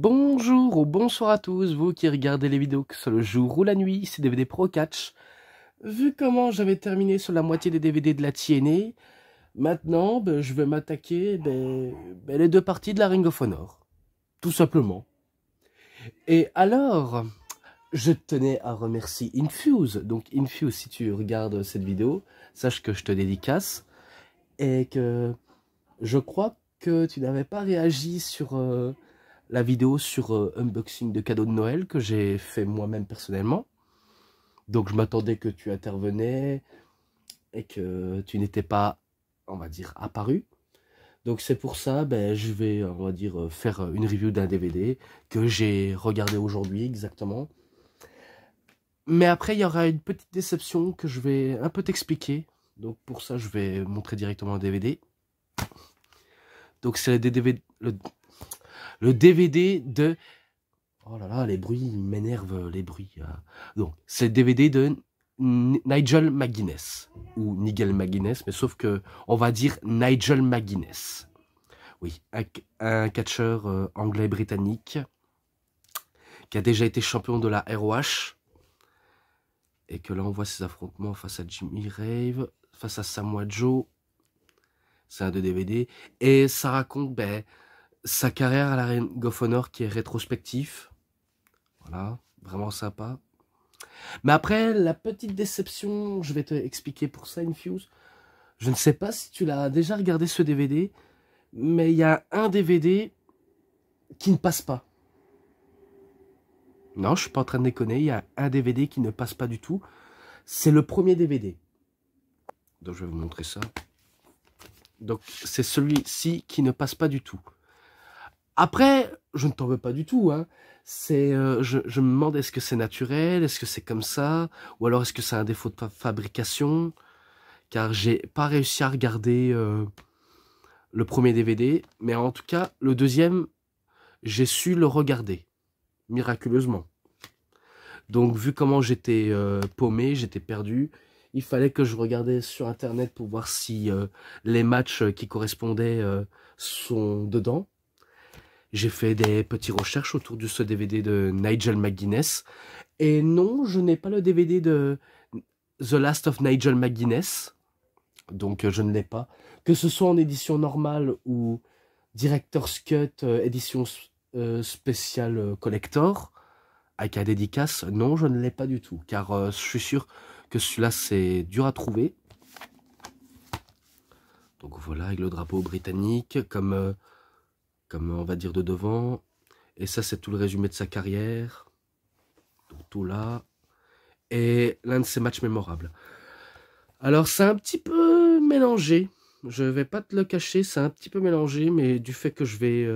Bonjour ou bonsoir à tous, vous qui regardez les vidéos que ce soit le jour ou la nuit, c'est DVD Pro Catch. Vu comment j'avais terminé sur la moitié des DVD de la TNA, maintenant je vais m'attaquer les deux parties de la Ring of Honor. Tout simplement. Et alors, je tenais à remercier Infuse. Donc Infuse, si tu regardes cette vidéo, sache que je te dédicace. Et que je crois que tu n'avais pas réagi sur la vidéo sur unboxing de cadeaux de Noël que j'ai fait moi-même personnellement. Donc je m'attendais que tu intervenais et que tu n'étais pas, on va dire, apparu. Donc c'est pour ça, je vais, on va dire, faire une review d'un DVD que j'ai regardé aujourd'hui exactement. Mais après, il y aura une petite déception que je vais un peu t'expliquer. Donc pour ça, je vais montrer directement un DVD. Donc c'est le DVD de... Oh là là, les bruits, ils m'énervent, les bruits. Donc, c'est le DVD de Nigel McGuinness. Ou Nigel McGuinness, mais sauf que on va dire Nigel McGuinness. Oui, un catcheur anglais-britannique qui a déjà été champion de la ROH. Et que là, on voit ses affrontements face à Jimmy Rave, face à Samoa Joe. C'est un de DVD. Et ça raconte sa carrière à la Ring of Honor qui est rétrospectif. Voilà, vraiment sympa. Mais après, la petite déception, je vais te expliquer pour ça, Infuse. Je ne sais pas si tu l'as déjà regardé ce DVD, mais il y a un DVD qui ne passe pas. Non, je suis pas en train de déconner, il y a un DVD qui ne passe pas du tout. C'est le premier DVD. Donc je vais vous montrer ça. Donc c'est celui-ci qui ne passe pas du tout. Après, je ne t'en veux pas du tout, hein. Je me demande, est-ce que c'est naturel, est-ce que c'est comme ça, ou alors est-ce que c'est un défaut de fabrication, car j'ai pas réussi à regarder le premier DVD, mais en tout cas, le deuxième, j'ai su le regarder, miraculeusement. Donc, vu comment j'étais paumé, j'étais perdu, il fallait que je regardais sur Internet pour voir si les matchs qui correspondaient sont dedans. J'ai fait des petites recherches autour de ce DVD de Nigel McGuinness. Et non, je n'ai pas le DVD de The Last of Nigel McGuinness. Donc je ne l'ai pas. Que ce soit en édition normale ou Director's Cut, édition spéciale collector, avec un dédicace, non, je ne l'ai pas du tout. Car je suis sûr que celui-là, c'est dur à trouver. Donc voilà, avec le drapeau britannique, comme on va dire de devant. Et ça, c'est tout le résumé de sa carrière. Donc tout là. Et l'un de ses matchs mémorables. Alors, c'est un petit peu mélangé. Je vais pas te le cacher, c'est un petit peu mélangé, mais du fait que je vais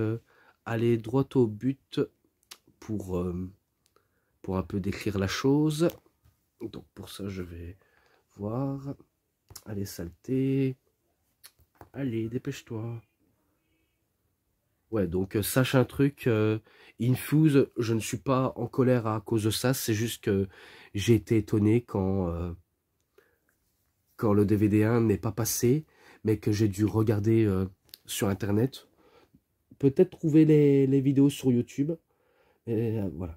aller droit au but pour un peu décrire la chose. Donc pour ça, je vais voir. Allez, saleté. Allez, dépêche-toi. Ouais, donc sache un truc, Infuse, je ne suis pas en colère à cause de ça, c'est juste que j'ai été étonné quand le DVD 1 n'est pas passé, mais que j'ai dû regarder sur Internet. Peut-être trouver les vidéos sur YouTube. Et voilà.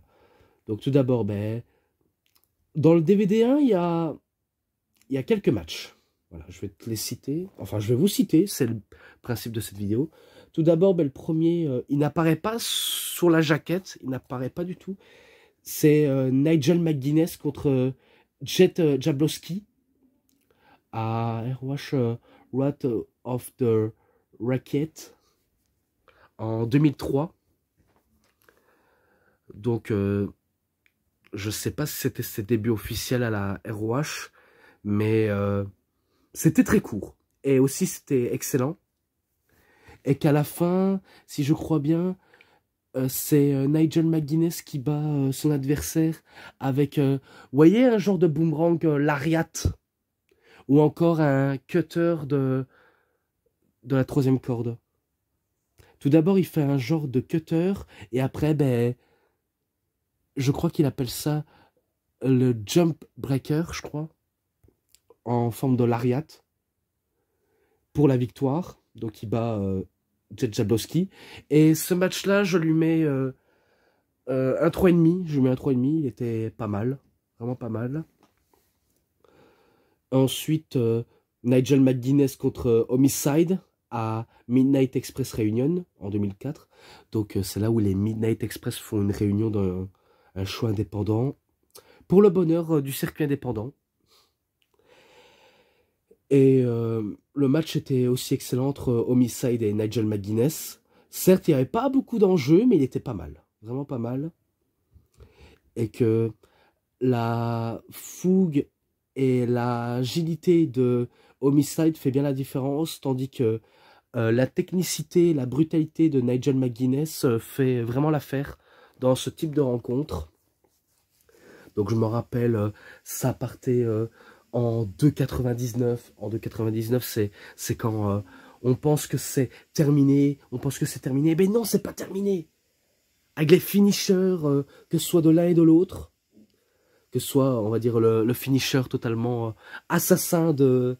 Donc tout d'abord, dans le DVD 1, il y a quelques matchs. Voilà, je vais te les citer. Enfin, je vais vous citer, c'est le principe de cette vidéo. Tout d'abord, le premier, il n'apparaît pas sur la jaquette, il n'apparaît pas du tout. C'est Nigel McGuinness contre Jet Jablowski à ROH Wrath of the Racket en 2003. Donc, je sais pas si c'était ses débuts officiels à la ROH, mais c'était très court. Et aussi, c'était excellent. Et qu'à la fin, si je crois bien, c'est Nigel McGuinness qui bat son adversaire avec, vous voyez, un genre de boomerang lariat. Ou encore un cutter de la troisième corde. Tout d'abord, il fait un genre de cutter, et après, je crois qu'il appelle ça le jump breaker, je crois, en forme de lariat, pour la victoire. Donc, il bat Jet Jablowski. Et ce match-là, je lui mets un 3,5, je lui mets un 3,5, il était pas mal, vraiment pas mal. Ensuite, Nigel McGuinness contre Homicide à Midnight Express Reunion en 2004. Donc c'est là où les Midnight Express font une réunion d'un show indépendant pour le bonheur du circuit indépendant. Et le match était aussi excellent entre Homicide et Nigel McGuinness. Certes, il n'y avait pas beaucoup d'enjeux, mais il était pas mal, vraiment pas mal. Et que la fougue et l'agilité de Homicide fait bien la différence, tandis que la technicité, la brutalité de Nigel McGuinness fait vraiment l'affaire dans ce type de rencontre. Donc je me rappelle, ça partait en 2,99. En 2,99, c'est quand on pense que c'est terminé, mais non, c'est pas terminé. Avec les finishers, que ce soit de l'un et de l'autre, que ce soit, on va dire, le finisher totalement assassin de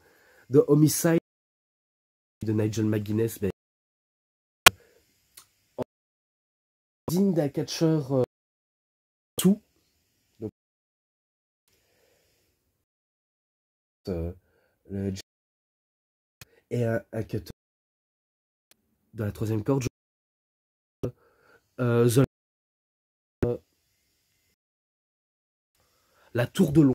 Homicide, de Nigel McGuinness, ben, digne d'un catcheur tout. Donc, le et un cutter de la troisième corde. The La tour de l'ombre.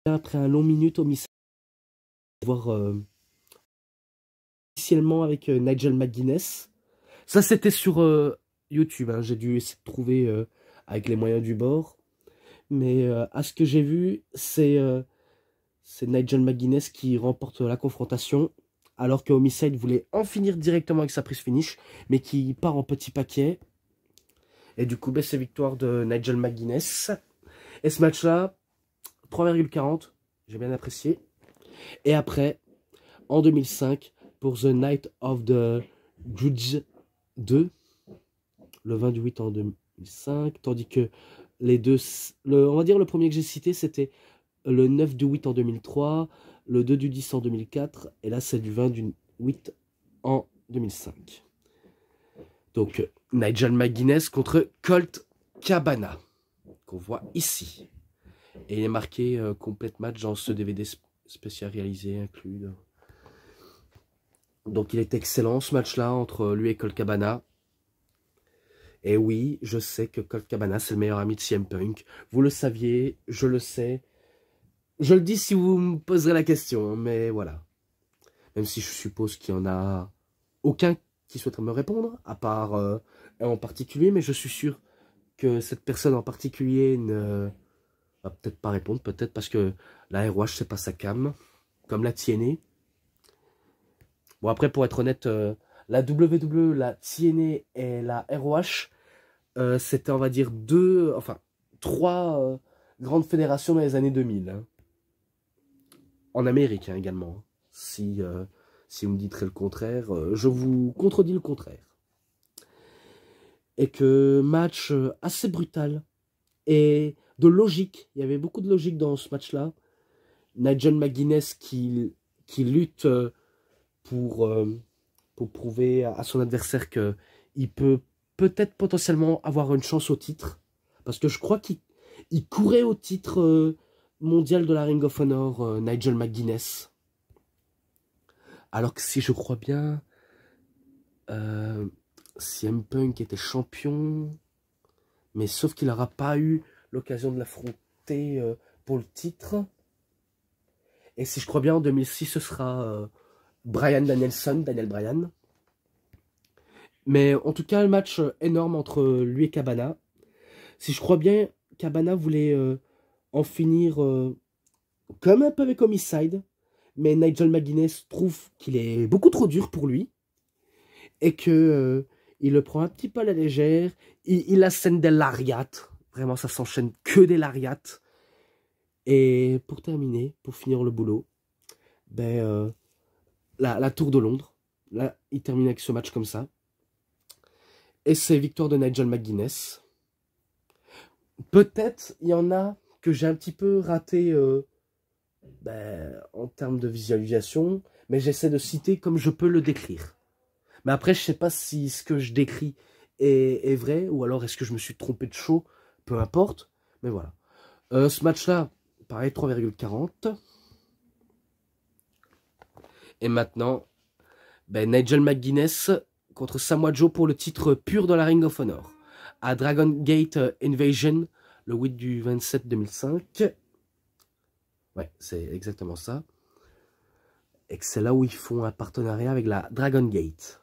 Après un long minute au missile, voir officiellement avec Nigel McGuinness. Ça, c'était sur YouTube. Hein. J'ai dû essayer de trouver avec les moyens du bord. Mais à ce que j'ai vu, c'est Nigel McGuinness qui remporte la confrontation. Alors que Homicide voulait en finir directement avec sa prise finish. Mais qui part en petit paquet. Et du coup, ben, c'est victoire de Nigel McGuinness. Et ce match-là, 3,40, j'ai bien apprécié. Et après, en 2005, pour The Night of the Judge 2, le 20 du 8 en 2005, tandis que les deux, on va dire le premier que j'ai cité, c'était le 9 du 8 en 2003, le 2 du 10 en 2004, et là c'est du 20 du 8 en 2005. Donc Nigel McGuinness contre Colt Cabana, qu'on voit ici. Et il est marqué complete match dans ce DVD spécial réalisé inclus. Donc il est excellent ce match-là entre lui et Colt Cabana. Et oui, je sais que Colt Cabana c'est le meilleur ami de CM Punk. Vous le saviez, je le sais. Je le dis si vous me poserez la question, mais voilà. Même si je suppose qu'il n'y en a aucun qui souhaiterait me répondre, à part un en particulier, mais je suis sûr que cette personne en particulier ne va peut-être pas répondre, peut-être parce que la ROH c'est pas sa cam, comme la TNA. Bon après pour être honnête, la WWE, la TNA et la ROH, c'était on va dire trois grandes fédérations dans les années 2000. Hein. En Amérique hein, également. Si vous me dites le contraire, je vous contredis le contraire. Et que match assez brutal et de logique. Il y avait beaucoup de logique dans ce match-là. Nigel McGuinness qui lutte pour prouver à son adversaire qu'il peut peut-être potentiellement avoir une chance au titre. Parce que je crois qu'il courait au titre mondial de la Ring of Honor, Nigel McGuinness. Alors que si je crois bien, CM Punk était champion, mais sauf qu'il n'aura pas eu l'occasion de l'affronter pour le titre. Et si je crois bien, en 2006, ce sera Daniel Bryan. Mais en tout cas, le match énorme entre lui et Cabana. Si je crois bien, Cabana voulait en finir comme un peu avec Homicide. Mais Nigel McGuinness trouve qu'il est beaucoup trop dur pour lui. Et que il le prend un petit peu à la légère. Il assène des lariats. Vraiment, ça s'enchaîne que des lariats. Et pour terminer, pour finir le boulot, ben, la Tour de Londres. Là, il termine avec ce match comme ça. Et c'est victoire de Nigel McGuinness. Peut-être, il y en a que j'ai un petit peu raté en termes de visualisation, mais j'essaie de citer comme je peux le décrire. Mais après, je sais pas si ce que je décris est vrai, ou alors est-ce que je me suis trompé de show, peu importe. Mais voilà. Ce match-là, pareil, 3,40. Et maintenant, ben, Nigel McGuinness contre Samoa Joe pour le titre pur de la Ring of Honor. À Dragon Gate Invasion, le 8 du 27 2005. Ouais, c'est exactement ça. Et que c'est là où ils font un partenariat avec la Dragon Gate.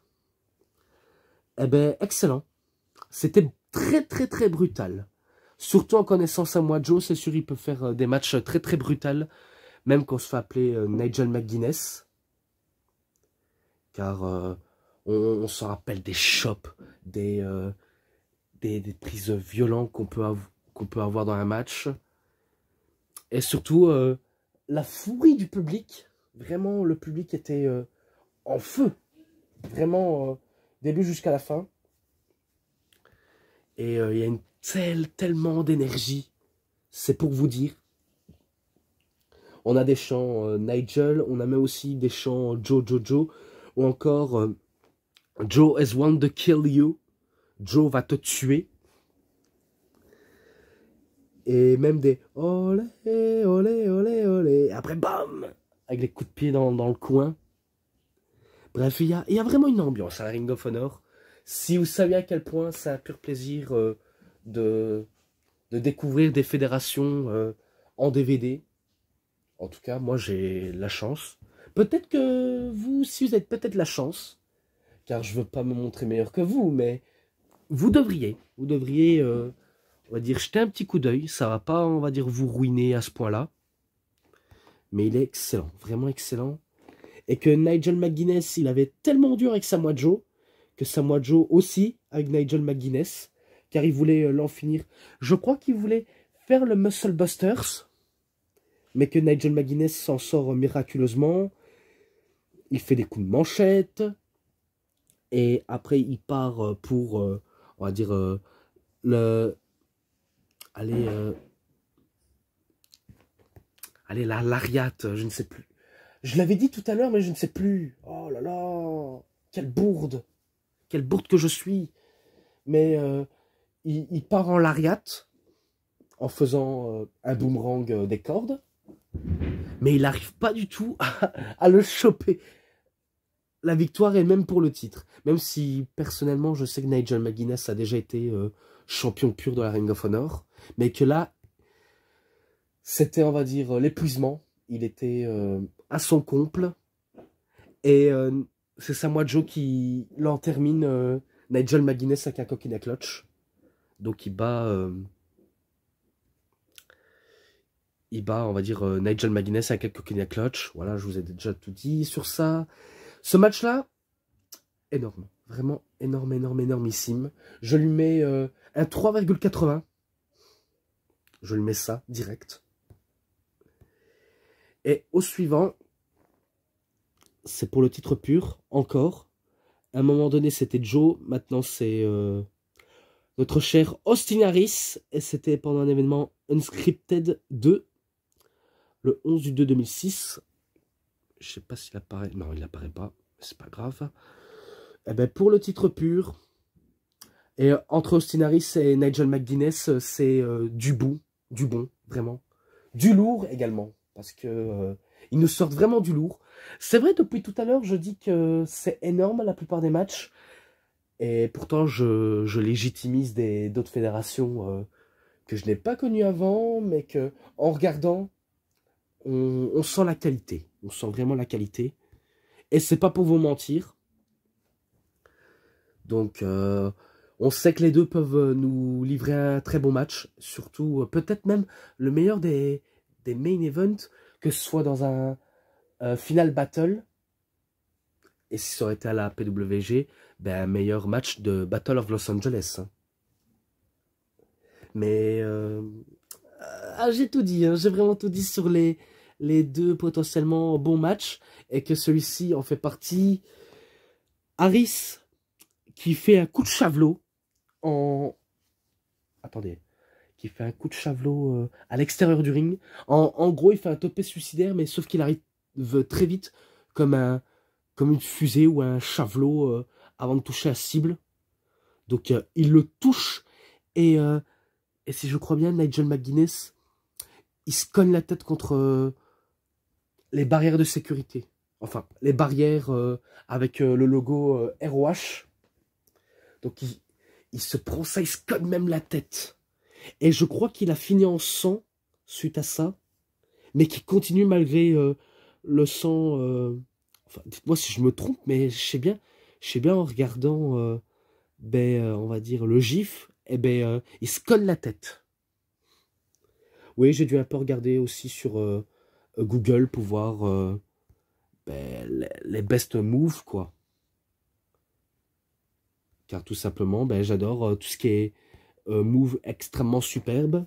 Eh ben, excellent. C'était très très très brutal. Surtout en connaissant Samoa Joe, c'est sûr il peut faire des matchs très très brutals. Même qu'on se fait appeler Nigel McGuinness. Car on se rappelle des chops, des prises violentes qu'on peut avoir dans un match. Et surtout, la furie du public. Vraiment, le public était en feu. Vraiment, début jusqu'à la fin. Et il y a tellement d'énergie. C'est pour vous dire. On a des chants Nigel, on a même aussi des chants Joe, Joe, Joe. Ou encore Joe has want to kill you. Joe va te tuer. Et même des olé, olé, olé, olé. Après, bam! Avec les coups de pied dans le coin. Bref, il y a vraiment une ambiance à la Ring of Honor. Si vous saviez à quel point c'est un pur plaisir de découvrir des fédérations en DVD. En tout cas, moi j'ai la chance. Peut-être que vous, si vous avez peut-être la chance, car je veux pas me montrer meilleur que vous, mais vous devriez, on va dire, jeter un petit coup d'œil. Ça va pas, on va dire, vous ruiner à ce point-là. Mais il est excellent, vraiment excellent. Et que Nigel McGuinness, il avait tellement dur avec Samoa Joe, que Samoa Joe aussi avec Nigel McGuinness, car il voulait l'en finir. Je crois qu'il voulait faire le Muscle Busters, mais que Nigel McGuinness s'en sort miraculeusement. Il fait des coups de manchette, et après il part pour, on va dire, allez, la lariat, je ne sais plus. Je l'avais dit tout à l'heure, mais je ne sais plus. Oh là là, quelle bourde que je suis. Mais il part en lariat, en faisant un boomerang des cordes, mais il n'arrive pas du tout à le choper. La victoire est même pour le titre. Même si, personnellement, je sais que Nigel McGuinness a déjà été champion pur de la Ring of Honor, mais que là, c'était, on va dire, l'épuisement. Il était à son comble. Et c'est Samoa Joe qui l'en termine Nigel McGuinness avec un coquina clutch. Donc il bat, on va dire, Nigel McGuinness avec un coquina clutch. Voilà, je vous ai déjà tout dit sur ça. Ce match-là, énorme. Vraiment énorme, énorme, énormissime. Je lui mets un 3,80. Je lui mets ça, direct. Et au suivant, c'est pour le titre pur, encore. À un moment donné, c'était Joe. Maintenant, c'est notre cher Austin Harris. Et c'était pendant un événement Unscripted 2, le 11 du 2 2006. Je sais pas s'il apparaît. Non, il n'apparaît pas. C'est pas grave. Et ben, pour le titre pur, et entre Austin Harris et Nigel McGuinness, c'est du bon, vraiment. Du lourd également, parce que ils nous sortent vraiment du lourd. C'est vrai, depuis tout à l'heure, je dis que c'est énorme la plupart des matchs. Et pourtant, je légitimise d'autres fédérations que je n'ai pas connues avant, mais que en regardant, on sent la qualité. On sent vraiment la qualité. Et c'est pas pour vous mentir. Donc, on sait que les deux peuvent nous livrer un très bon match. Surtout, peut-être même le meilleur des main events, que ce soit dans un final battle. Et si ça aurait été à la PWG, ben, un meilleur match de Battle of Los Angeles. Mais j'ai tout dit, hein, j'ai vraiment tout dit sur les deux potentiellement bons matchs. Et que celui-ci en fait partie. Harris, qui fait un coup de chavelot en... Attendez. Qui fait un coup de chavelot à l'extérieur du ring. En gros, il fait un topé suicidaire, mais sauf qu'il arrive très vite comme une fusée ou un chavelot avant de toucher la cible. Donc il le touche et si je crois bien, Nigel McGuinness, il se cogne la tête contre les barrières de sécurité. Enfin, les barrières avec le logo ROH. Donc il se prend ça, il se cogne même la tête. Et je crois qu'il a fini en sang suite à ça, mais qui continue malgré le sang. Enfin, dites-moi si je me trompe, mais je sais bien en regardant, on va dire, le gif, il se colle la tête. Oui, j'ai dû un peu regarder aussi sur Google pour voir les best moves, quoi. Car tout simplement, j'adore tout ce qui est move extrêmement superbe.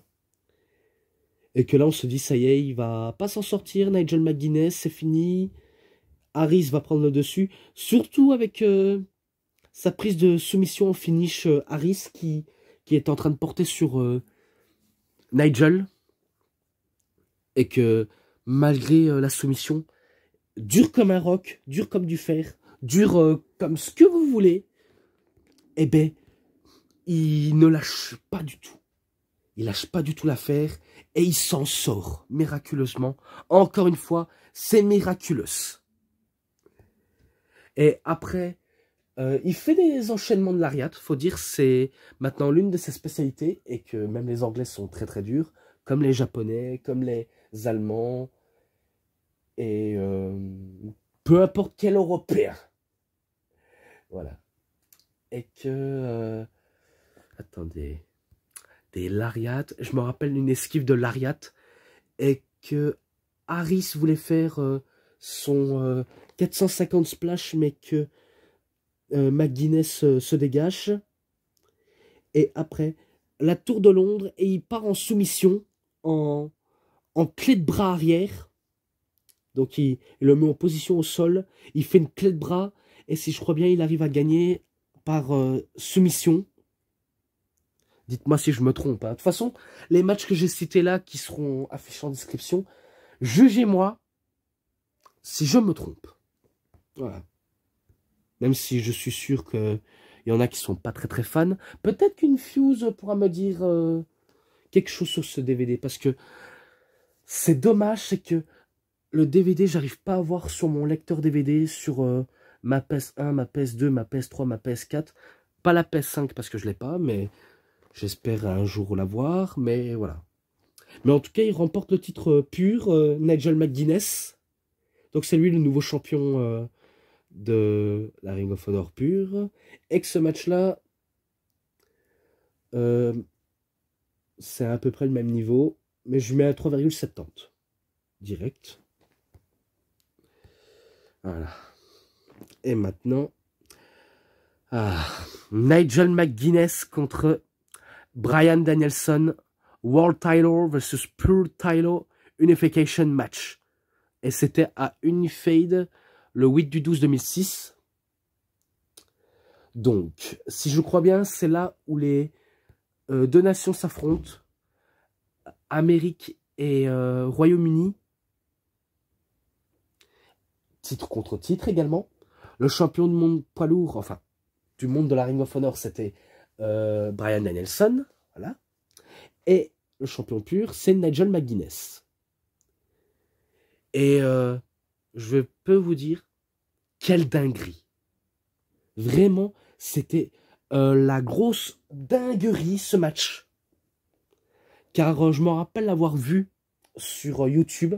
Et que là, on se dit, ça y est, il va pas s'en sortir, Nigel McGuinness, c'est fini. Harris va prendre le dessus. Surtout avec sa prise de soumission en finish Harris qui est en train de porter sur Nigel. Et que malgré la soumission, dur comme un roc, dur comme du fer, dur comme ce que vous voulez, il ne lâche pas du tout. Il lâche pas du tout l'affaire et il s'en sort miraculeusement. Encore une fois, c'est miraculeux. Et après, il fait des enchaînements de lariat. Faut dire, c'est maintenant l'une de ses spécialités et que même les Anglais sont très très durs, comme les Japonais, comme les Allemands et peu importe quel Européen. Voilà. Et que attendez. Des lariats. Je me rappelle une esquive de lariat et que Harris voulait faire son 450 splash, mais que McGuinness se dégage. Et après, la tour de Londres, et il part en soumission, en clé de bras arrière. Donc il le met en position au sol, il fait une clé de bras, et si je crois bien, il arrive à gagner par soumission. Dites-moi si je me trompe. Hein. De toute façon, les matchs que j'ai cités là, qui seront affichés en description, jugez-moi si je me trompe. Voilà. Même si je suis sûr qu'il y en a qui sont pas très très fans. Peut-être qu'une Fuse pourra me dire quelque chose sur ce DVD. Parce que c'est dommage, c'est que le DVD, j'arrive pas à voir sur mon lecteur DVD, sur ma PS1, ma PS2, ma PS3, ma PS4. Pas la PS5 parce que je l'ai pas, mais... J'espère un jour l'avoir, mais voilà. Mais en tout cas, il remporte le titre pur, Nigel McGuinness. Donc c'est lui le nouveau champion de la Ring of Honor pure. Et que ce match-là, c'est à peu près le même niveau, mais je mets à 3,70. Direct. Voilà. Et maintenant, Nigel McGuinness contre... Bryan Danielson, World Title versus Pure Title Unification Match. Et c'était à Unified le 8/12/2006. Donc, si je crois bien, c'est là où les deux nations s'affrontent. Amérique et Royaume-Uni. Titre contre titre également. Le champion du monde poids lourd, enfin, du monde de la Ring of Honor, c'était... Bryan Danielson, voilà. Et le champion pur, c'est Nigel McGuinness. Et je peux vous dire, quelle dinguerie. Vraiment, c'était la grosse dinguerie, ce match. Car je me rappelle l'avoir vu sur YouTube,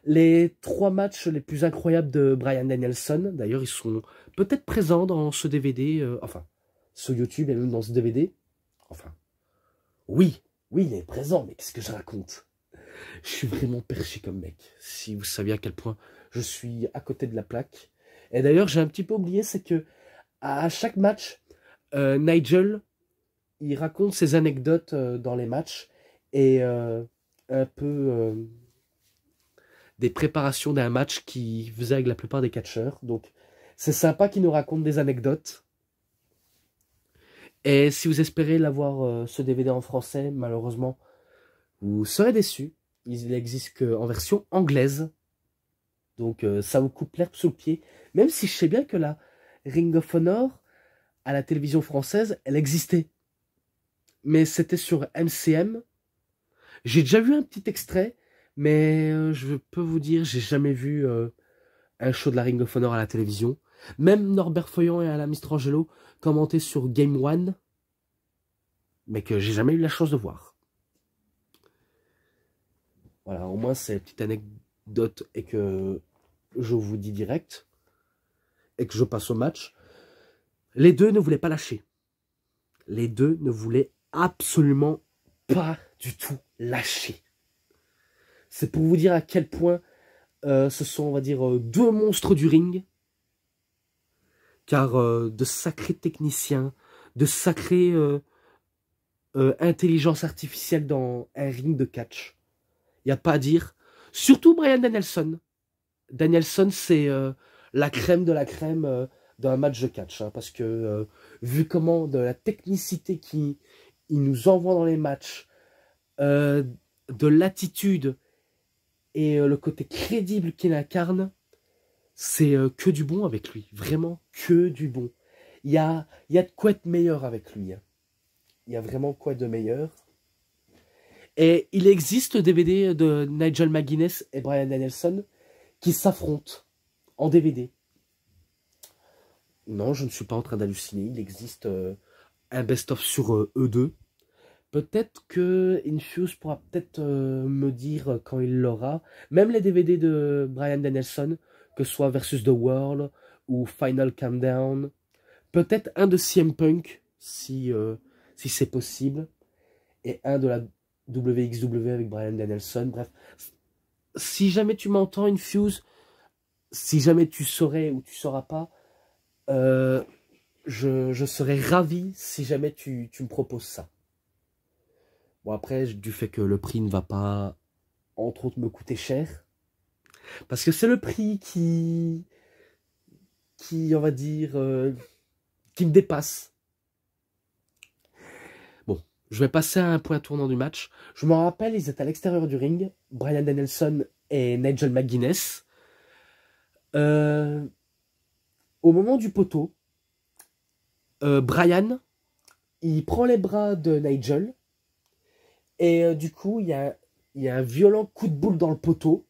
les 3 matchs les plus incroyables de Bryan Danielson. D'ailleurs, ils sont peut-être présents dans ce DVD, enfin... sur YouTube et même dans ce DVD. Enfin, oui, il est présent, mais qu'est-ce que je raconte? Je suis vraiment perché comme mec. Si vous saviez à quel point je suis à côté de la plaque. Et d'ailleurs, j'ai un petit peu oublié, c'est que à chaque match, Nigel, il raconte ses anecdotes dans les matchs et un peu des préparations d'un match qu'il faisait avec la plupart des catcheurs. Donc, c'est sympa qu'il nous raconte des anecdotes. Et si vous espérez l'avoir ce DVD en français, malheureusement, vous serez déçus. Il n'existe qu'en version anglaise. Donc ça vous coupe l'herbe sous le pied. Même si je sais bien que la Ring of Honor à la télévision française, elle existait. Mais c'était sur MCM. J'ai déjà vu un petit extrait, mais je peux vous dire, j'ai jamais vu un show de la Ring of Honor à la télévision. Même Norbert Foyant et Alain Mistrangelo commentaient sur Game One, mais que j'ai jamais eu la chance de voir. Voilà, au moins c'est une petite anecdote et que je vous dis direct, et que je passe au match. Les deux ne voulaient pas lâcher. Les deux ne voulaient absolument pas du tout lâcher. C'est pour vous dire à quel point ce sont, on va dire, deux monstres du ring. Car de sacrés techniciens, de sacrés intelligence artificielle dans un ring de catch. Il n'y a pas à dire. Surtout Bryan Danielson. Danielson, c'est la crème de la crème d'un match de catch. Hein, parce que vu comment de la technicité qu'il nous envoie dans les matchs, de l'attitude et le côté crédible qu'il incarne, c'est que du bon avec lui. Vraiment que du bon. Il y a de quoi être meilleur avec lui. Hein. Il y a vraiment quoi de meilleur. Et il existe le DVD de Nigel McGuinness et Bryan Danielson qui s'affrontent en DVD. Non, je ne suis pas en train d'halluciner. Il existe un best-of sur eux deux. Peut-être que Infuse pourra peut-être me dire quand il l'aura. Même les DVD de Bryan Danielson, que ce soit Versus the World ou Final Countdown. Peut-être un de CM Punk, si c'est possible. Et un de la WXW avec Bryan Danielson. Bref, si jamais tu m'entends, Infuse, si jamais tu saurais ou tu sauras pas, je serais ravi si jamais tu me proposes ça. Bon, après, du fait que le prix ne va pas, entre autres, me coûter cher. Parce que c'est le prix qui on va dire, qui me dépasse. Bon, je vais passer à un point tournant du match. Je m'en rappelle, ils étaient à l'extérieur du ring. Bryan Danielson et Nigel McGuinness. Au moment du poteau, Bryan, il prend les bras de Nigel. Et du coup, il y a un violent coup de boule dans le poteau.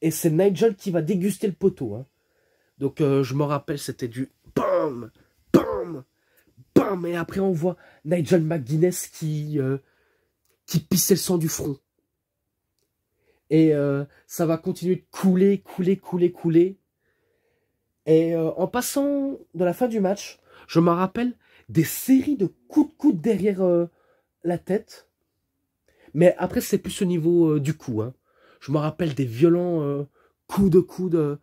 Et c'est Nigel qui va déguster le poteau. Hein. Donc je me rappelle, c'était du BAM, BAM, BAM. Et après, on voit Nigel McGuinness qui pissait le sang du front. Et ça va continuer de couler, couler, couler, couler. Et en passant de la fin du match, je me rappelle des séries de coups de coude derrière la tête. Mais après, c'est plus au niveau du cou. Hein. Je me rappelle des violents coups de coude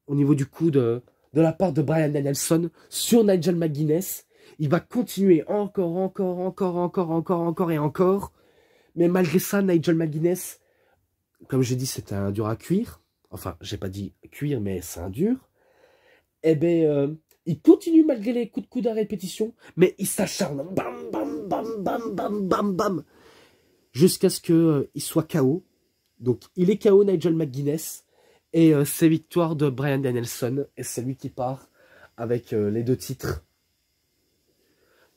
au niveau du coude de la part de Bryan Danielson sur Nigel McGuinness. Il va continuer encore et encore. Mais malgré ça, Nigel McGuinness, comme j'ai dit, c'était un dur à cuire. Enfin, j'ai pas dit cuire, mais c'est un dur. Eh bien, il continue malgré les coups de coude à répétition, mais il s'acharne. Bam, bam, bam, bam, bam, bam, bam. Jusqu'à ce qu'il soit KO. Donc, il est KO, Nigel McGuinness. Et c'est victoire de Bryan Danielson. Et c'est lui qui part avec les deux titres.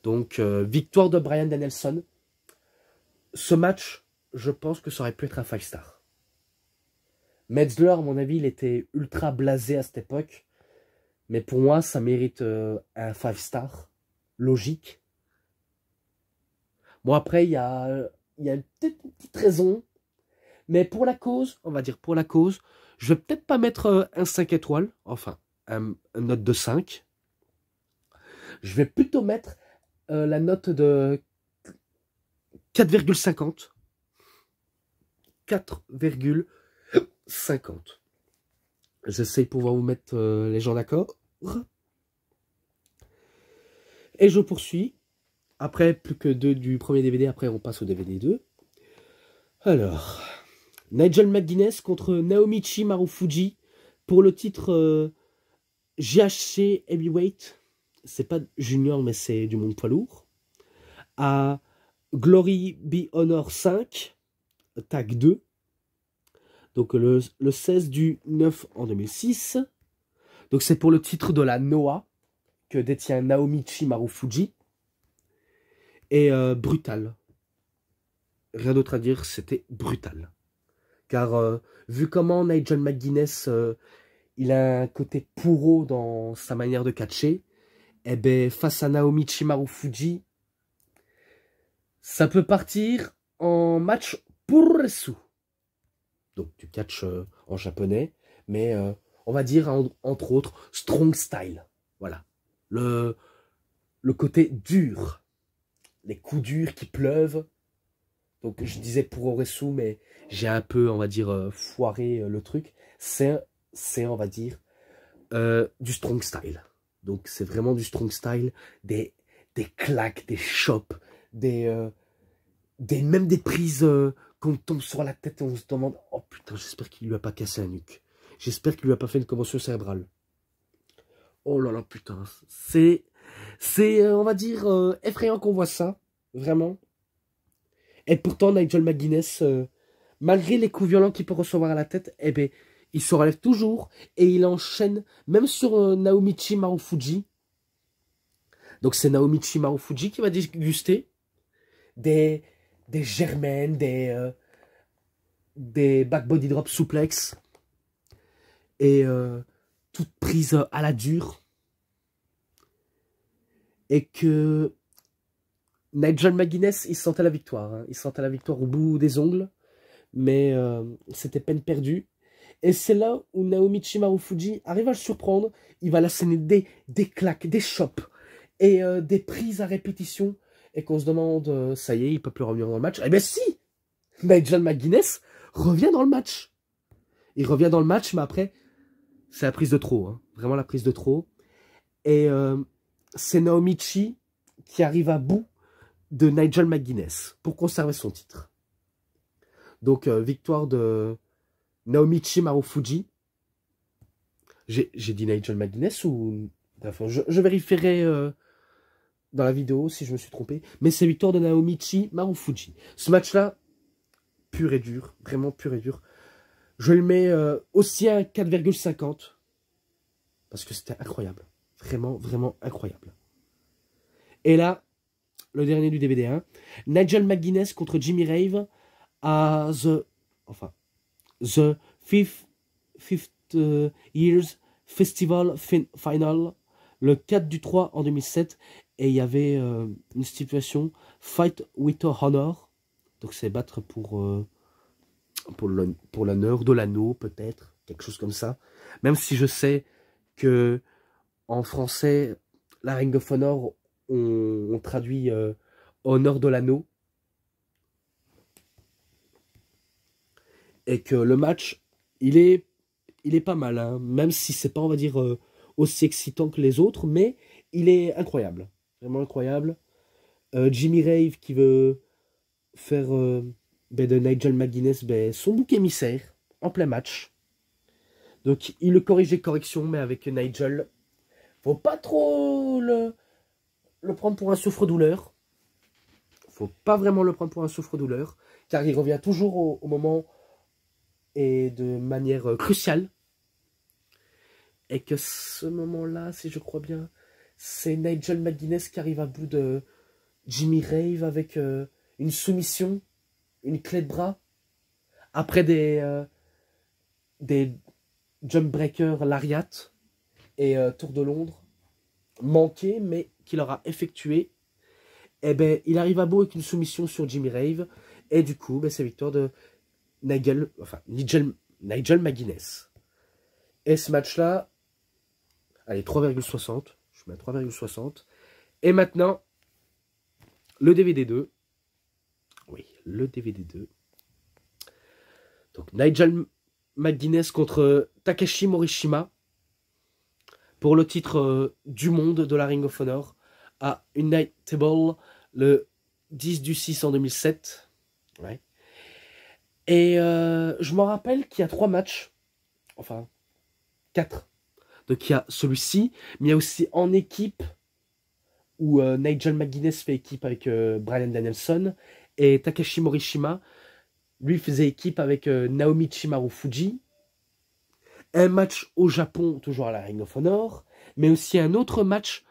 Donc, victoire de Bryan Danielson. Ce match, je pense que ça aurait pu être un 5-star. Metzler, à mon avis, il était ultra blasé à cette époque. Mais pour moi, ça mérite un 5-star. Logique. Bon, après, il y a peut-être une petite raison. Mais pour la cause, on va dire pour la cause, je vais peut-être pas mettre un 5 étoiles. Enfin, une note de 5. Je vais plutôt mettre la note de 4,50. 4,50. J'essaie de pouvoir vous mettre les gens d'accord. Et je poursuis. Après, plus que deux du premier DVD. Après, on passe au DVD 2. Alors, Nigel McGuinness contre Naomichi Marufuji pour le titre GHC Heavyweight. C'est pas junior, mais c'est du monde poids lourd. À Glory Be Honor 5, tag 2. Donc le 16 du 9 en 2006. Donc c'est pour le titre de la NOAH, que détient Naomichi Marufuji est brutal. Rien d'autre à dire, c'était brutal. Car vu comment Nigel McGuinness, il a un côté pourreau dans sa manière de catcher, eh ben, face à Naomichi Marufuji, ça peut partir en match Puresu. Donc du catch en japonais, mais on va dire entre autres strong style. Voilà. Le côté dur. Les coups durs qui pleuvent. Donc je disais Puroresu, mais j'ai un peu, on va dire, foiré le truc. C'est, on va dire, du strong style. Donc c'est vraiment du strong style, des claques, des chops, même des prises qu'on tombe sur la tête et on se demande, oh putain, j'espère qu'il lui a pas cassé la nuque. J'espère qu'il lui a pas fait une commotion cérébrale. Oh là là, putain, c'est on va dire, effrayant qu'on voit ça, vraiment. Et pourtant, Nigel McGuinness, malgré les coups violents qu'il peut recevoir à la tête, eh ben, il se relève toujours et il enchaîne, même sur Naomichi Marufuji. Donc c'est Naomichi Marufuji qui va déguster des germaines, des back body drop suplex et toute prise à la dure. Et que Nigel McGuinness, il sentait la victoire. Hein. Il sentait la victoire au bout des ongles. Mais c'était peine perdue. Et c'est là où Naomichi Marufuji arrive à le surprendre. Il va l'asséner des claques, des chops et des prises à répétition. Et qu'on se demande, ça y est, il ne peut plus revenir dans le match. Eh bien si, Nigel McGuinness revient dans le match. Il revient dans le match, mais après, c'est la prise de trop. Hein. Vraiment la prise de trop. Et c'est Naomichi qui arrive à bout de Nigel McGuinness pour conserver son titre. Donc, victoire de Naomichi Marufuji. J'ai dit Nigel McGuinness ou... Enfin, je vérifierai dans la vidéo si je me suis trompé. Mais c'est victoire de Naomichi Marufuji. Ce match-là, pur et dur. Vraiment pur et dur. Je le mets aussi à 4,50. Parce que c'était incroyable. Vraiment, vraiment incroyable. Et là, le dernier du DVD 1. Nigel McGuinness contre Jimmy Rave à The Fifth Years Festival Final, le 4/3 en 2007. Et il y avait une stipulation Fight with Honor. Donc c'est battre pour l'honneur de l'anneau, peut-être. Quelque chose comme ça. Même si je sais que en français, la Ring of Honor, on traduit honneur de l'anneau. Et que le match, il est pas mal, hein, même si c'est pas, on va dire, aussi excitant que les autres, mais il est incroyable, vraiment incroyable. Jimmy Rave qui veut faire de Nigel McGuinness son bouc émissaire en plein match. Donc il le corrigeait correction, mais avec Nigel, faut pas trop le prendre pour un souffre-douleur. Faut pas vraiment le prendre pour un souffre-douleur, car il revient toujours au moment et de manière cruciale. Et que ce moment-là, si je crois bien, c'est Nigel McGuinness qui arrive à bout de Jimmy Rave avec une soumission, une clé de bras, après des jump breakers lariat et Tour de Londres manqués, mais qu'il aura effectué. Et ben, il arrive à bout avec une soumission sur Jimmy Rave, et du coup, c'est victoire de Nigel McGuinness. Et ce match-là, allez, 3,60. Je mets à 3,60. Et maintenant, le DVD 2. Oui, le DVD 2. Donc, Nigel McGuinness contre Takeshi Morishima pour le titre du monde de la Ring of Honor à Unite Table le 10/6 en 2007. Ouais. Et je me rappelle qu'il y a 3 matchs, enfin 4. Donc il y a celui-ci, mais il y a aussi en équipe où Nigel McGuinness fait équipe avec Bryan Danielson et Takeshi Morishima, lui faisait équipe avec Naomichi Marufuji. Un match au Japon, toujours à la Ring of Honor, mais aussi un autre match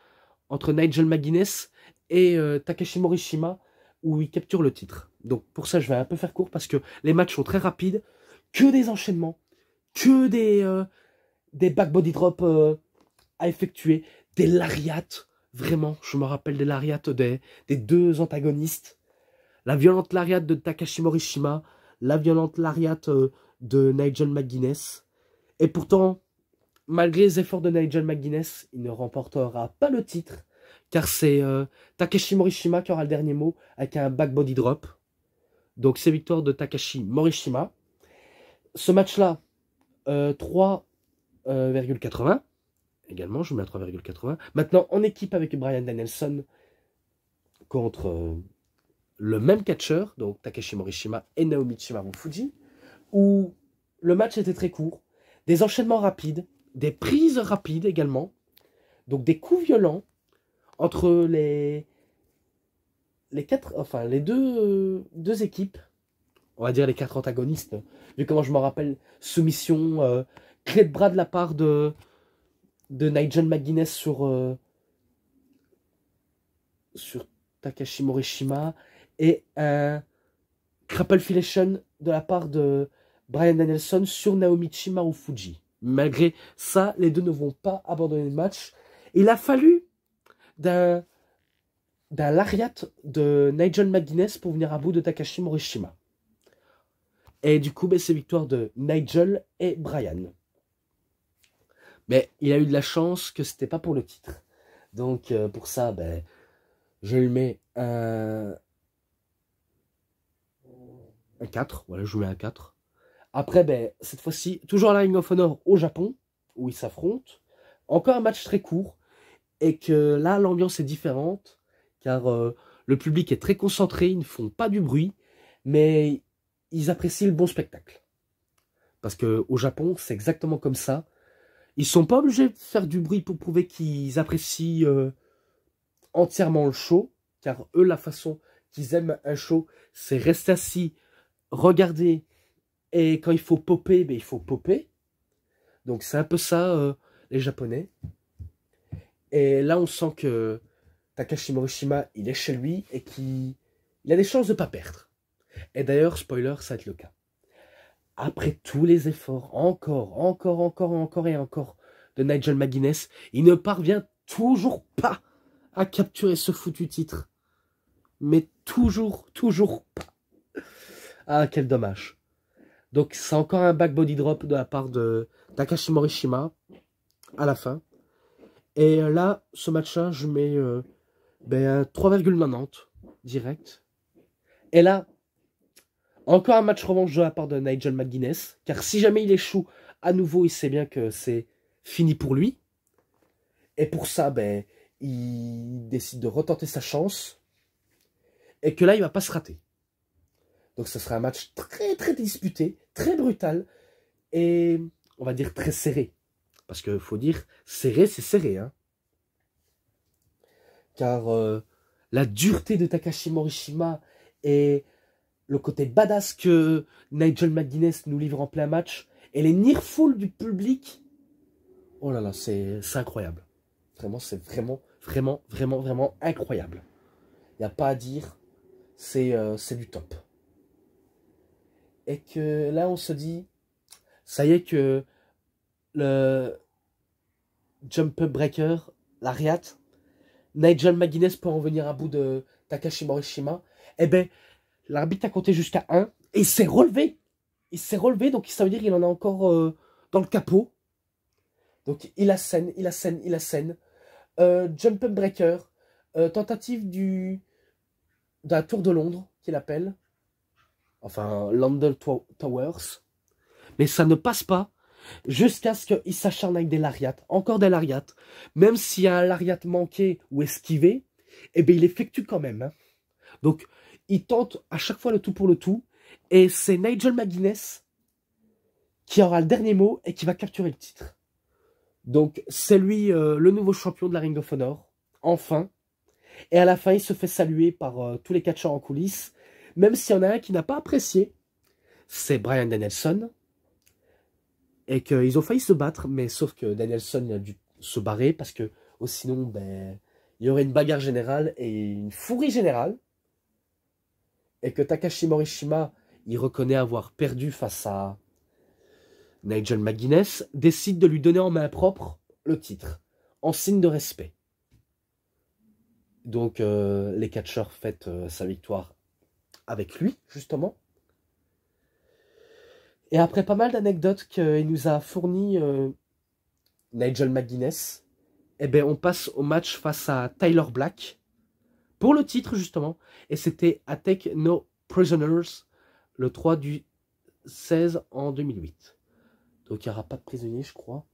entre Nigel McGuinness et Takashi Morishima où ils capturent le titre. Donc pour ça, je vais un peu faire court parce que les matchs sont très rapides, que des enchaînements, que des back body drop à effectuer, des lariats, vraiment, je me rappelle des lariats des deux antagonistes, la violente lariat de Takashi Morishima, la violente lariat de Nigel McGuinness, et pourtant, malgré les efforts de Nigel McGuinness, il ne remportera pas le titre, car c'est Takashi Morishima qui aura le dernier mot avec un back body drop. Donc c'est victoire de Takashi Morishima. Ce match-là, 3,80. Également, je mets à 3,80. Maintenant, en équipe avec Bryan Danielson contre le même catcheur, donc Takashi Morishima et Naomichi Marufuji, où le match était très court, des enchaînements rapides, des prises rapides également, donc des coups violents entre les deux équipes, on va dire les quatre antagonistes, vu comment je me rappelle, soumission, clé de bras de la part de Nigel McGuinness sur Takashi Morishima, et un Crapple Fillation de la part de Bryan Danielson sur Naomichi Marufuji. Malgré ça, les deux ne vont pas abandonner le match. Il a fallu d'un lariat de Nigel McGuinness pour venir à bout de Takashi Morishima. Et du coup, c'est victoire de Nigel et Bryan. Mais il a eu de la chance que c'était pas pour le titre. Donc pour ça, je lui mets un 4. Voilà, je lui mets un 4. Après, cette fois-ci, toujours à la Ring of Honor au Japon, où ils s'affrontent. Encore un match très court. Et que là, l'ambiance est différente. Car le public est très concentré, ils ne font pas du bruit. Mais ils apprécient le bon spectacle. Parce qu'au Japon, c'est exactement comme ça. Ils sont pas obligés de faire du bruit pour prouver qu'ils apprécient entièrement le show. Car eux, la façon qu'ils aiment un show, c'est rester assis, regarder. Et quand il faut popper, il faut popper. Donc c'est un peu ça, les Japonais. Et là, on sent que Takashi Morishima, il est chez lui et qu'il a des chances de ne pas perdre. Et d'ailleurs, spoiler, ça va être le cas. Après tous les efforts, encore et encore de Nigel McGuinness, il ne parvient toujours pas à capturer ce foutu titre. Mais toujours pas. Ah, quel dommage. Donc c'est encore un back body drop de la part de Takashi Morishima à la fin. Et là, ce match-là, je mets un 3,90 direct. Et là, encore un match revanche de la part de Nigel McGuinness. Car si jamais il échoue à nouveau, il sait bien que c'est fini pour lui. Et pour ça, il décide de retenter sa chance. Et que là, il ne va pas se rater. Donc ce sera un match très disputé, très brutal. Et on va dire très serré. Parce qu'il faut dire, serré, c'est serré. Hein. Car la dureté de Takashi Morishima et le côté badass que Nigel McGuinness nous livre en plein match, et les nearfalls du public, oh là là, c'est incroyable. Vraiment, c'est vraiment incroyable. Il n'y a pas à dire, c'est du top. Et que là, on se dit, ça y est que le Jump Up Breaker, l'Ariat, Nigel McGuinness peut en venir à bout de Takashi Morishima, l'arbitre a compté jusqu'à 1 et il s'est relevé. Il s'est relevé, donc ça veut dire qu'il en a encore dans le capot. Donc il assène. Jump Up Breaker, tentative de la Tour de Londres, qu'il appelle. Enfin, London Towers. Mais ça ne passe pas. Jusqu'à ce qu'il s'acharne avec des lariats, encore des lariats. Même s'il y a un lariat manqué ou esquivé, il effectue quand même. Hein. Donc, il tente à chaque fois le tout pour le tout. Et c'est Nigel McGuinness qui aura le dernier mot et qui va capturer le titre. Donc, c'est lui le nouveau champion de la Ring of Honor. Enfin. Et à la fin, il se fait saluer par tous les catcheurs en coulisses. Même s'il y en a un qui n'a pas apprécié. C'est Bryan Danielson. Et qu'ils ont failli se battre, mais sauf que Danielson a dû se barrer parce que sinon, il y aurait une bagarre générale et une fourrie générale, et que Takashi Morishima, il reconnaît avoir perdu face à Nigel McGuinness, décide de lui donner en main propre le titre, en signe de respect. Donc les catcheurs fêtent sa victoire avec lui, justement. Et après pas mal d'anecdotes qu'il nous a fourni Nigel McGuinness, eh ben, on passe au match face à Tyler Black, pour le titre, justement. Et c'était I Take No Prisoners, le 3 du 16 en 2008. Donc il n'y aura pas de prisonniers, je crois.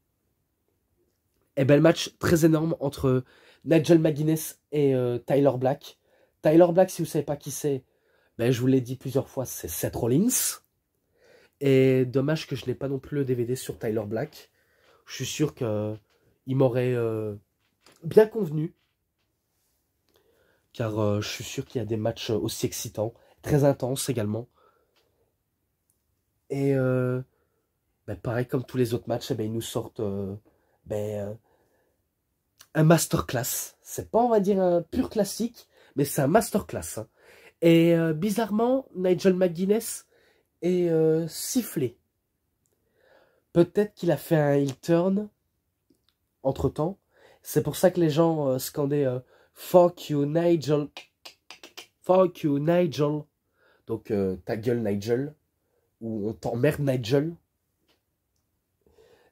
Et ben le match très énorme entre Nigel McGuinness et Tyler Black. Tyler Black, si vous ne savez pas qui c'est, ben, je vous l'ai dit plusieurs fois, c'est Seth Rollins. Et dommage que je n'ai pas non plus le DVD sur Tyler Black. Je suis sûr qu'il m'aurait bien convenu. Car je suis sûr qu'il y a des matchs aussi excitants, très intenses également. Et ben, pareil comme tous les autres matchs, eh ben, ils nous sortent un masterclass. C'est pas, on va dire, un pur classique, mais c'est un masterclass. Hein. Et bizarrement, Nigel McGuinness est sifflé. Peut-être qu'il a fait un heel turn entre-temps. C'est pour ça que les gens scandaient Fuck you, Nigel. Fuck you, Nigel. Donc, ta gueule, Nigel. Ou on t'emmerde, Nigel.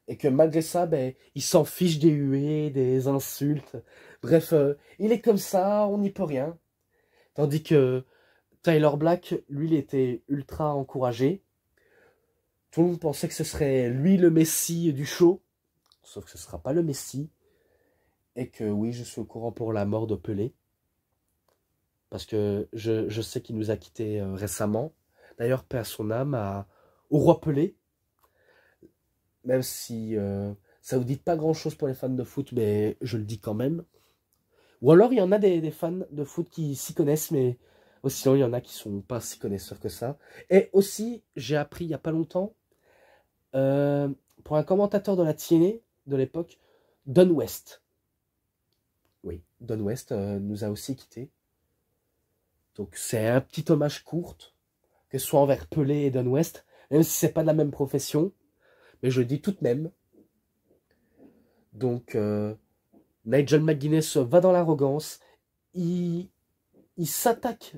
Et que malgré ça, ben, il s'en fiche des huées, des insultes. Bref, il est comme ça, on n'y peut rien. Tandis que Tyler Black, lui, il était ultra encouragé. Tout le monde pensait que ce serait lui le Messi du show. Sauf que ce ne sera pas le Messi. Et que oui, je suis au courant pour la mort de Pelé. Parce que je sais qu'il nous a quittés récemment. D'ailleurs, paix à son âme, au roi Pelé. Même si ça vous dit pas grand-chose pour les fans de foot, mais je le dis quand même. Ou alors, il y en a des fans de foot qui s'y connaissent, mais sinon, il y en a qui sont pas si connaisseurs que ça. Et aussi, j'ai appris il n'y a pas longtemps, pour un commentateur de la TNA de l'époque, Don West. Oui, Don West nous a aussi quittés. Donc, c'est un petit hommage court, que ce soit envers Pelé et Don West, même si c'est pas de la même profession. Mais je le dis tout de même. Donc, Nigel McGuinness va dans l'arrogance. Il s'attaque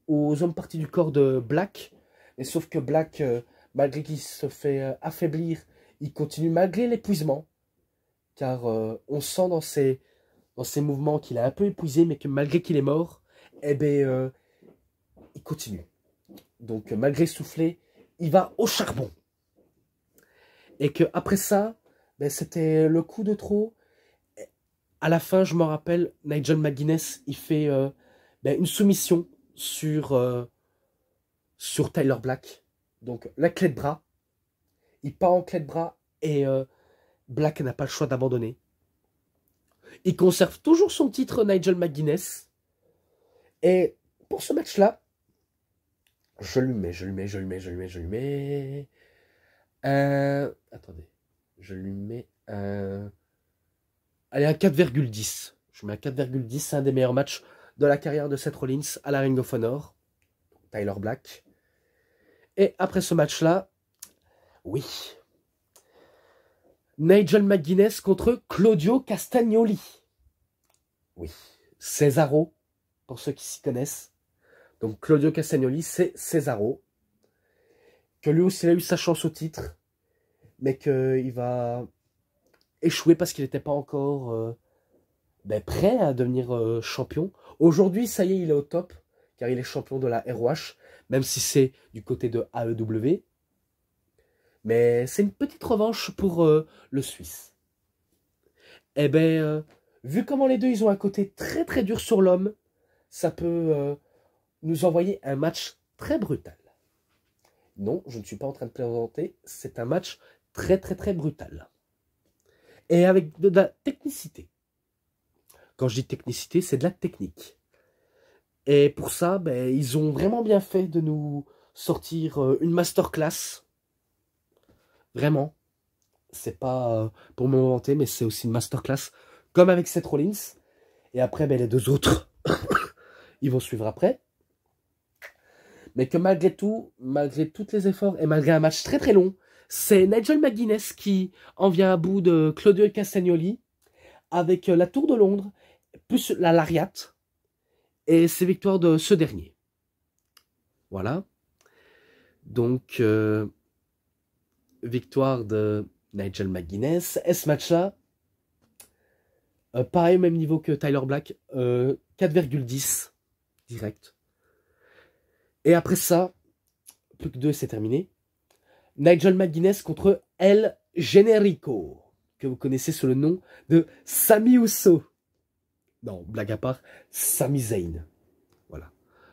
aux hommes partis du corps de Black. Mais sauf que Black, malgré qu'il se fait affaiblir, il continue malgré l'épuisement. Car on sent dans ses mouvements qu'il est un peu épuisé, mais que malgré qu'il est mort, eh ben, il continue. Donc, malgré soufflé, il va au charbon. Et que après ça, ben, c'était le coup de trop. À la fin, je me rappelle, Nigel McGuinness, il fait une soumission sur Tyler Black. Donc, la clé de bras. Il part en clé de bras et Black n'a pas le choix d'abandonner. Il conserve toujours son titre, Nigel McGuinness. Et pour ce match-là, je lui mets. Attendez. Je lui mets un... Allez, un 4,10. Je mets un 4,10. C'est un des meilleurs matchs de la carrière de Seth Rollins à la Ring of Honor. Tyler Black. Et après ce match-là, oui. Nigel McGuinness contre Claudio Castagnoli. Oui. Cesaro, pour ceux qui s'y connaissent. Donc Claudio Castagnoli, c'est Cesaro. Que lui aussi, il a eu sa chance au titre. Mais qu'il va échouer parce qu'il n'était pas encore prêt à devenir champion. Aujourd'hui, ça y est, il est au top. Car il est champion de la ROH. Même si c'est du côté de AEW. Mais c'est une petite revanche pour le Suisse. Eh ben, vu comment les deux, ils ont un côté très très dur sur l'homme, ça peut nous envoyer un match très brutal. Non, je ne suis pas en train de plaisanter, c'est un match très très très brutal. Et avec de la technicité. Quand je dis technicité, c'est de la technique. Et pour ça, ben, ils ont vraiment bien fait de nous sortir une masterclass. Vraiment. C'est pas pour me vanter, mais c'est aussi une masterclass. Comme avec Seth Rollins. Et après, ben, les deux autres, ils vont suivre après. Mais que malgré tout, malgré tous les efforts et malgré un match très très long, c'est Nigel McGuinness qui en vient à bout de Claudio Castagnoli avec la Tour de Londres, plus la Lariat, et ses victoires de ce dernier. Voilà. Donc, victoire de Nigel McGuinness. Et ce match-là, pareil, au même niveau que Tyler Black, 4,10 direct. Et après ça, plus que 2, c'est terminé. Nigel McGuinness contre El Generico, que vous connaissez sous le nom de Sami Uso. Non, blague à part, Sami Zayn. Voilà.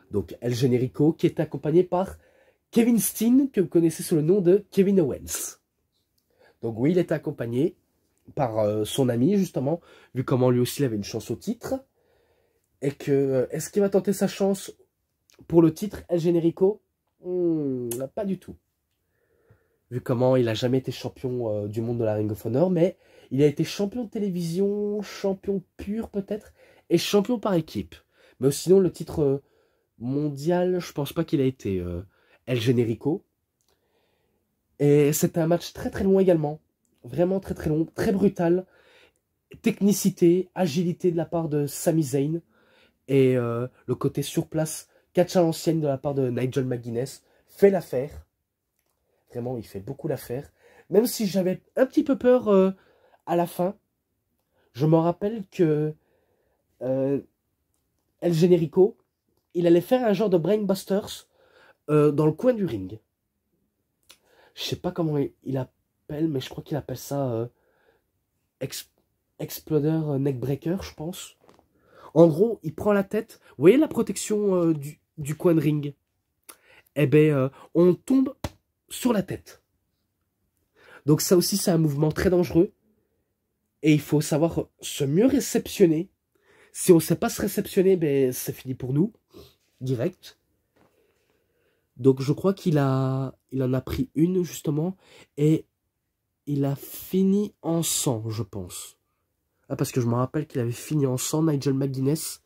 Donc El Generico qui est accompagné par Kevin Steen, que vous connaissez sous le nom de Kevin Owens. Donc oui, il est accompagné par son ami, justement, vu comment lui aussi il avait une chance au titre. Et que, est-ce qu'il va tenter sa chance pour le titre, El Generico? Pas du tout. Vu comment il n'a jamais été champion du monde de la Ring of Honor, mais il a été champion de télévision, champion pur peut-être, et champion par équipe. Mais sinon, le titre mondial, je pense pas qu'il a été El Generico. Et c'était un match très très long également. Vraiment très très long, très brutal. Technicité, agilité de la part de Sami Zayn. Et le côté sur place, catch à l'ancienne de la part de Nigel McGuinness, fait l'affaire. Vraiment, il fait beaucoup l'affaire. Même si j'avais un petit peu peur à la fin, je me rappelle que El Generico, il allait faire un genre de brainbusters dans le coin du ring. Je sais pas comment il appelle, mais je crois qu'il appelle ça Exploder Neckbreaker, je pense. En gros, il prend la tête. Vous voyez la protection du coin de ring? Eh ben, on tombe sur la tête. Donc ça aussi, c'est un mouvement très dangereux. Et il faut savoir se mieux réceptionner. Si on ne sait pas se réceptionner, ben, c'est fini pour nous. Direct. Donc je crois il en a pris une, justement. Et il a fini en sang, je pense. Ah, parce que je me rappelle qu'il avait fini en sang, Nigel McGuinness.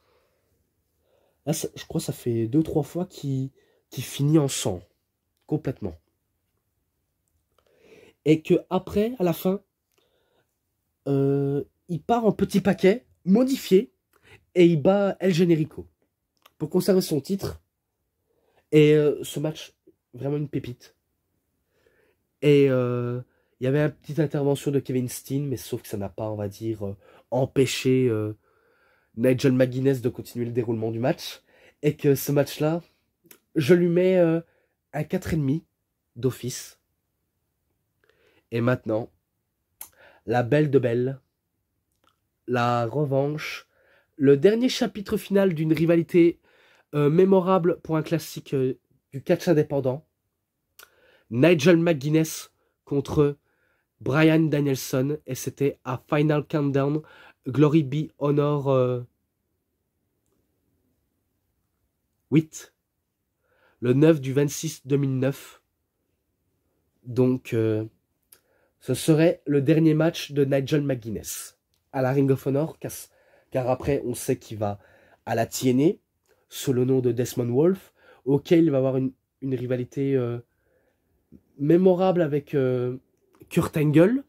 Là, je crois que ça fait 2-3 fois qu'il finit en sang. Complètement. Et que après, à la fin, il part en petit paquet, modifié, et il bat El Generico pour conserver son titre. Et ce match, vraiment une pépite. Et il y avait une petite intervention de Kevin Steen, mais sauf que ça n'a pas, on va dire, empêché Nigel McGuinness de continuer le déroulement du match. Et que ce match-là, je lui mets un 4,5 d'office. Et maintenant, la belle de belle, la revanche, le dernier chapitre final d'une rivalité mémorable pour un classique du catch indépendant. Nigel McGuinness contre Bryan Danielson, et c'était à Final Countdown, Glory Be Honor 8, le 9 du 26 2009. Donc, ce serait le dernier match de Nigel McGuinness à la Ring of Honor, car après, on sait qu'il va à la TNA, sous le nom de Desmond Wolfe, auquel il va avoir une rivalité mémorable avec Kurt Angle,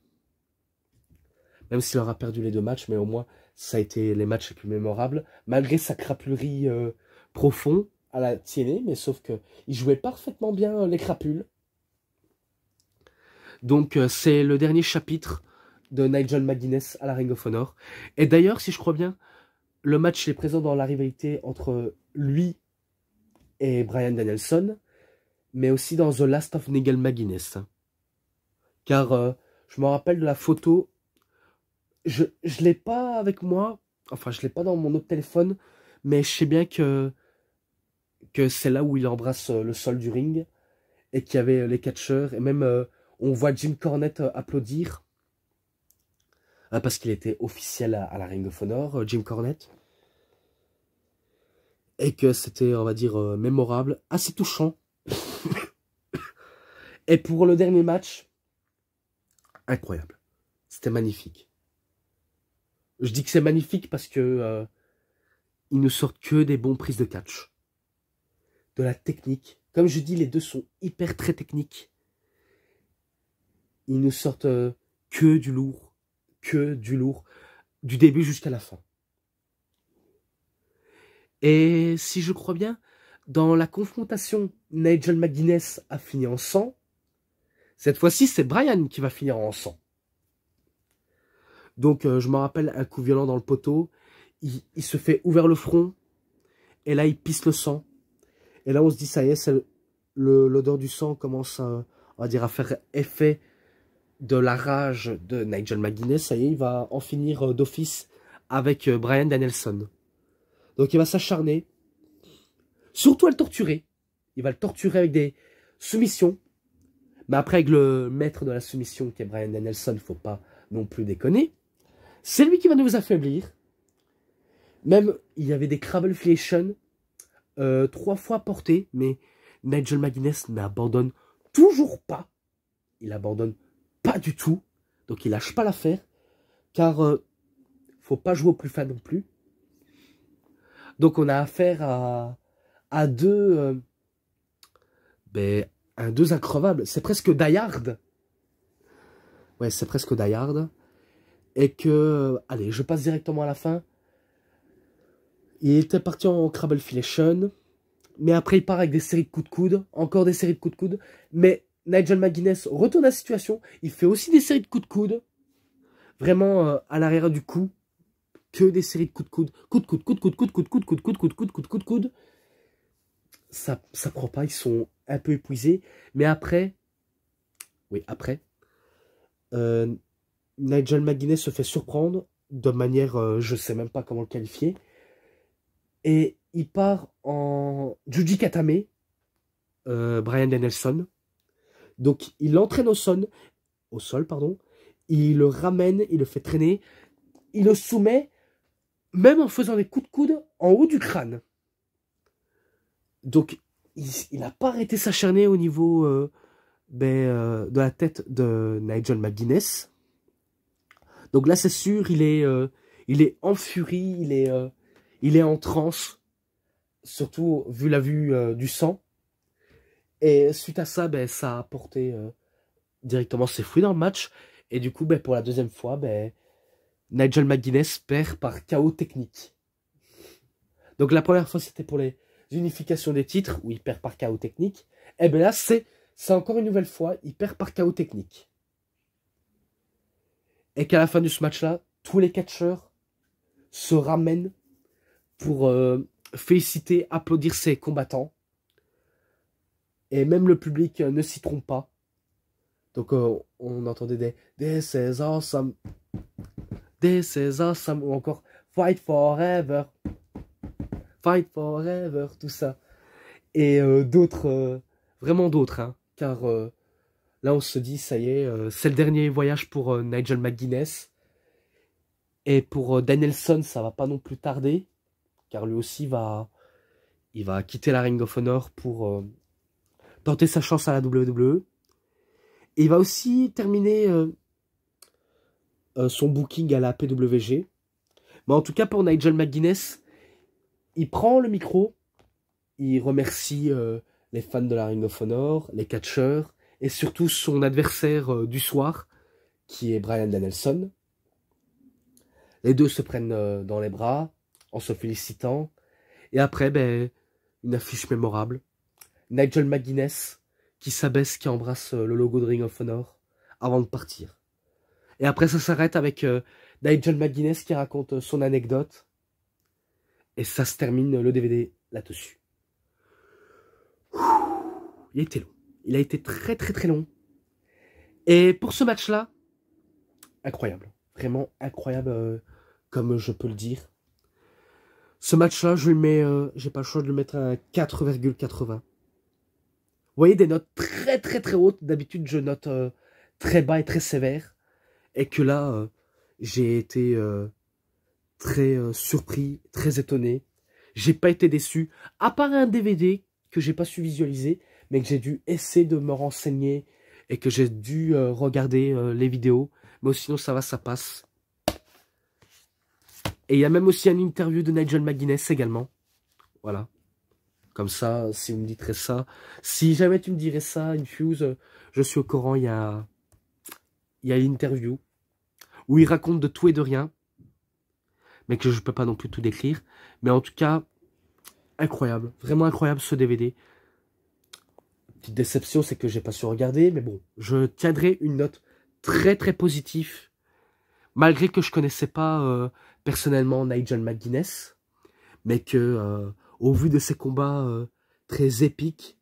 même s'il aura perdu les 2 matchs, mais au moins, ça a été les matchs les plus mémorables, malgré sa crapulerie profonde à la TNA, mais sauf que il jouait parfaitement bien les crapules. Donc, c'est le dernier chapitre de Nigel McGuinness à la Ring of Honor. Et d'ailleurs, si je crois bien, le match est présent dans la rivalité entre lui et Bryan Danielson, mais aussi dans The Last of Nigel McGuinness. Car je me rappelle de la photo, je ne l'ai pas avec moi, enfin je ne l'ai pas dans mon autre téléphone, mais je sais bien que c'est là où il embrasse le sol du ring, et qu'il y avait les catcheurs, et même on voit Jim Cornette applaudir, parce qu'il était officiel à la Ring of Honor, Jim Cornette. Et que c'était, on va dire, mémorable, assez touchant. Et pour le dernier match, incroyable. C'était magnifique. Je dis que c'est magnifique parce que ils ne sortent que des bons prises de catch. De la technique. Comme je dis, les deux sont hyper très techniques. Ils nous sortent que du lourd. Que du lourd. Du début jusqu'à la fin. Et si je crois bien, dans la confrontation, Nigel McGuinness a fini en 100. Cette fois-ci, c'est Bryan qui va finir en 100. Donc, je me rappelle un coup violent dans le poteau. Il se fait ouvert le front. Et là, il pisse le sang. Et là, on se dit, ça y est, l'odeur du sang commence on va dire, à faire effet de la rage de Nigel McGuinness. Ça y est, il va en finir d'office avec Bryan Danielson. Donc, il va s'acharner. Surtout à le torturer. Il va le torturer avec des soumissions. Mais après, avec le maître de la soumission, qui est Bryan Danielson, il ne faut pas non plus déconner. C'est lui qui va nous affaiblir. Même, il y avait des Crabbleflation 3 fois portés, mais Nigel McGuinness n'abandonne toujours pas. Il abandonne pas du tout. Donc, il lâche pas l'affaire. Car, faut pas jouer au plus fin non plus. Donc, on a affaire à deux... deux increvables. C'est presque Die Hard. Ouais, c'est presque Die Hard. Et que... allez, je passe directement à la fin. Il était parti en Crabbleflation. Mais après, il part avec des séries de coups de coude. Encore des séries de coups de coude. Mais Nigel McGuinness retourne à la situation. Il fait aussi des séries de coups de coude. Vraiment, à l'arrière du cou. Que des séries de coups de coude. Coups de coude, coups de coude, coups de coude, coups de coude, coups de coude, coups de coude, coups de coude. Ça prend pas. Ils sont un peu épuisés. Mais après... oui, après... Nigel McGuinness se fait surprendre de manière, je sais même pas comment le qualifier, et il part en Juji Katame, Bryan Danielson. Donc il l'entraîne au sol, pardon, il le ramène, il le fait traîner, il le soumet, même en faisant des coups de coude en haut du crâne. Donc il n'a pas arrêté s'acharner au niveau de la tête de Nigel McGuinness. Donc là, c'est sûr, il est en furie, il est en transe, surtout vu la vue du sang. Et suite à ça, ça a apporté directement ses fruits dans le match. Et du coup, pour la deuxième fois, Nigel McGuinness perd par KO technique. Donc la première fois, c'était pour les unifications des titres, où il perd par KO technique. Et là, c'est encore une nouvelle fois, il perd par KO technique. Et qu'à la fin de ce match-là, tous les catcheurs se ramènent pour féliciter, applaudir ces combattants. Et même le public ne s'y trompe pas. Donc on entendait des This is awesome. This is awesome. Ou encore Fight forever. Fight forever. Tout ça. Et d'autres, vraiment d'autres. Hein, car... là, on se dit, ça y est, c'est le dernier voyage pour Nigel McGuinness. Et pour Danielson, ça va pas non plus tarder. Car lui aussi, il va quitter la Ring of Honor pour tenter sa chance à la WWE. Et il va aussi terminer son booking à la PWG. Mais en tout cas, pour Nigel McGuinness, il prend le micro. Il remercie les fans de la Ring of Honor, les catcheurs. Et surtout son adversaire du soir, qui est Bryan Danielson. Les deux se prennent dans les bras, en se félicitant. Et après, une affiche mémorable. Nigel McGuinness, qui s'abaisse, qui embrasse le logo de Ring of Honor, avant de partir. Et après, ça s'arrête avec Nigel McGuinness qui raconte son anecdote. Et ça se termine le DVD là-dessus. Il était long. Il a été très très très long. Et pour ce match-là, incroyable. Vraiment incroyable, comme je peux le dire. Ce match-là, je lui mets, j'ai pas le choix de le mettre à un 4,80. Vous voyez, des notes très très très hautes. D'habitude, je note très bas et très sévère. Et que là, j'ai été très surpris, très étonné. J'ai pas été déçu. À part un DVD que j'ai pas su visualiser, mais que j'ai dû essayer de me renseigner et que j'ai dû regarder les vidéos. Mais sinon, ça va, ça passe. Et il y a même aussi une interview de Nigel McGuinness également. Voilà. Comme ça, si vous me direz ça, si jamais tu me dirais ça, Infuse, je suis au courant, il y a une interview où il raconte de tout et de rien, mais que je peux pas non plus tout décrire. Mais en tout cas, incroyable, vraiment incroyable ce DVD. Petite déception, c'est que j'ai pas su regarder, mais bon, je tiendrai une note très très positive, malgré que je connaissais pas personnellement Nigel McGuinness, mais que au vu de ses combats très épiques,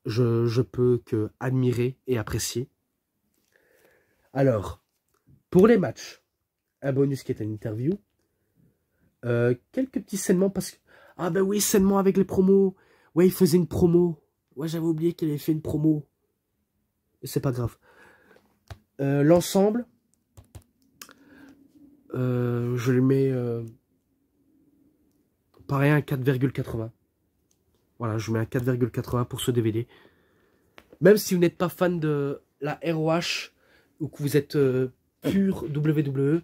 je peux que admirer et apprécier. Alors, pour les matchs, un bonus qui est une interview, quelques petits sainements parce que... Ah ben oui, sainement avec les promos. Ouais, il faisait une promo. Ouais, j'avais oublié qu'il avait fait une promo. C'est pas grave. L'ensemble, je lui mets... pareil, un 4,80. Voilà, je mets un 4,80 pour ce DVD. Même si vous n'êtes pas fan de la ROH ou que vous êtes pur WWE,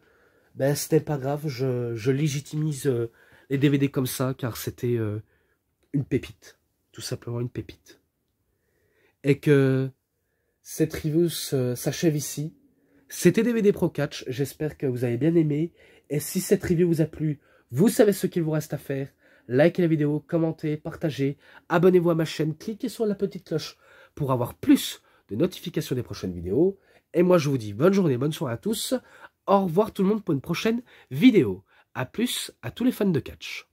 ben c'était pas grave, je légitimise les DVD comme ça car c'était une pépite. Tout simplement une pépite. Et que cette review s'achève ici. C'était DVD Pro Catch, j'espère que vous avez bien aimé. Et si cette review vous a plu, vous savez ce qu'il vous reste à faire. Likez la vidéo, commentez, partagez, abonnez-vous à ma chaîne, cliquez sur la petite cloche pour avoir plus de notifications des prochaines vidéos. Et moi je vous dis bonne journée, bonne soirée à tous. Au revoir tout le monde pour une prochaine vidéo. A plus à tous les fans de catch.